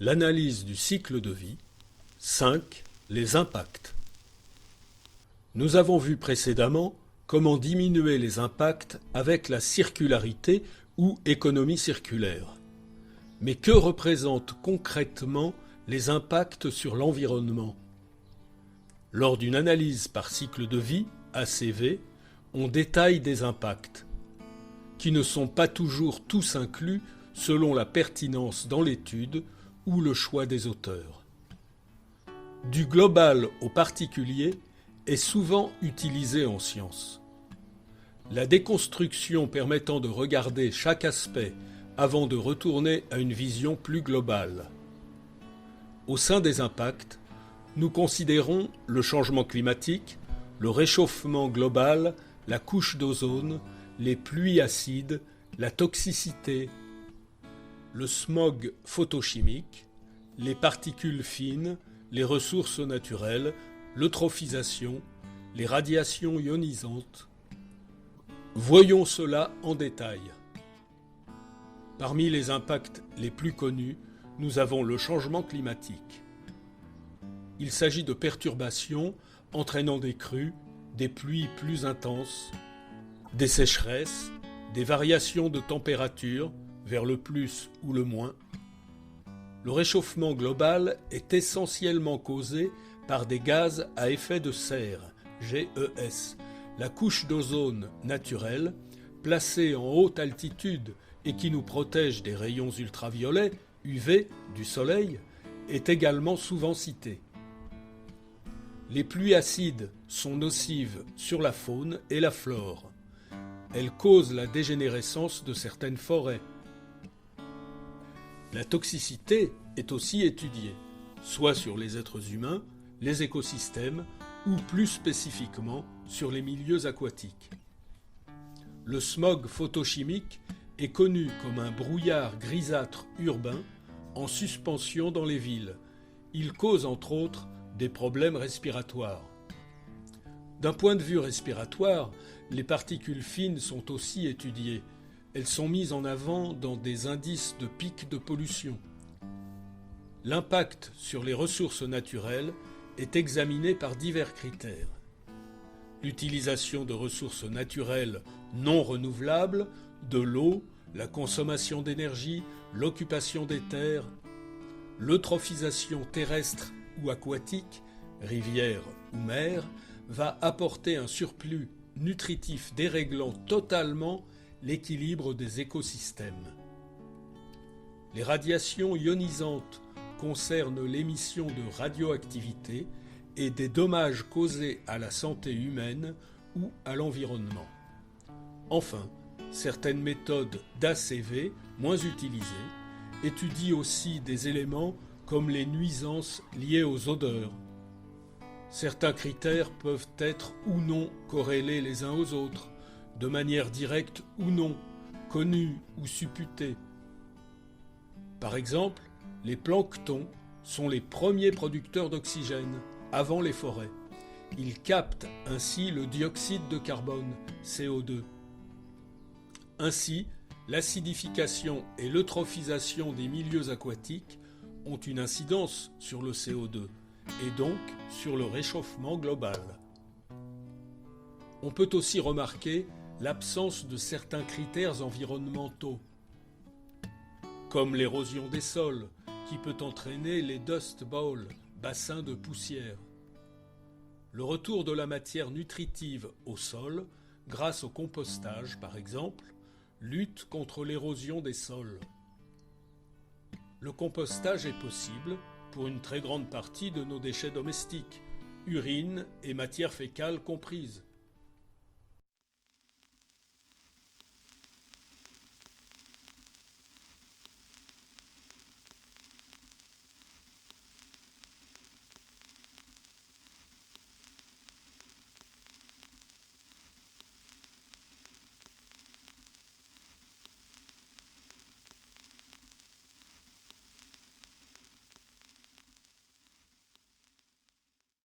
L'analyse du cycle de vie. 5. Les impacts. Nous avons vu précédemment comment diminuer les impacts avec la circularité ou économie circulaire. Mais que représentent concrètement les impacts sur l'environnement? Lors d'une analyse par cycle de vie, ACV, on détaille des impacts, qui ne sont pas toujours tous inclus selon la pertinence dans l'étude ou le choix des auteurs. Du global au particulier est souvent utilisé en science. La déconstruction permettant de regarder chaque aspect avant de retourner à une vision plus globale. Au sein des impacts, nous considérons le changement climatique, le réchauffement global, la couche d'ozone, les pluies acides, la toxicité, le smog photochimique, les particules fines, les ressources naturelles, l'eutrophisation, les radiations ionisantes. Voyons cela en détail. Parmi les impacts les plus connus, nous avons le changement climatique. Il s'agit de perturbations entraînant des crues, des pluies plus intenses, des sécheresses, des variations de température vers le plus ou le moins. Le réchauffement global est essentiellement causé par des gaz à effet de serre, GES, la couche d'ozone naturelle, placée en haute altitude et qui nous protège des rayons ultraviolets, UV, du soleil, est également souvent citée. Les pluies acides sont nocives sur la faune et la flore. Elles causent la dégénérescence de certaines forêts. La toxicité est aussi étudiée, soit sur les êtres humains, les écosystèmes ou plus spécifiquement sur les milieux aquatiques. Le smog photochimique est connu comme un brouillard grisâtre urbain en suspension dans les villes. Il cause entre autres des problèmes respiratoires. D'un point de vue respiratoire, les particules fines sont aussi étudiées. Elles sont mises en avant dans des indices de pic de pollution. L'impact sur les ressources naturelles est examiné par divers critères. L'utilisation de ressources naturelles non renouvelables, de l'eau, la consommation d'énergie, l'occupation des terres, l'eutrophisation terrestre ou aquatique, rivière ou mer, va apporter un surplus nutritif déréglant totalement l'équilibre des écosystèmes. Les radiations ionisantes concernent l'émission de radioactivité et des dommages causés à la santé humaine ou à l'environnement. Enfin, certaines méthodes d'ACV, moins utilisées, étudient aussi des éléments comme les nuisances liées aux odeurs. Certains critères peuvent être ou non corrélés les uns aux autres, de manière directe ou non, connus ou supputés. Par exemple, les planctons sont les premiers producteurs d'oxygène, avant les forêts. Ils captent ainsi le dioxyde de carbone, CO2. Ainsi, l'acidification et l'eutrophisation des milieux aquatiques ont une incidence sur le CO2 et donc sur le réchauffement global. On peut aussi remarquer l'absence de certains critères environnementaux, comme l'érosion des sols, qui peut entraîner les dust bowls, bassins de poussière. Le retour de la matière nutritive au sol, grâce au compostage par exemple, lutte contre l'érosion des sols. Le compostage est possible pour une très grande partie de nos déchets domestiques, urine et matière fécale comprises.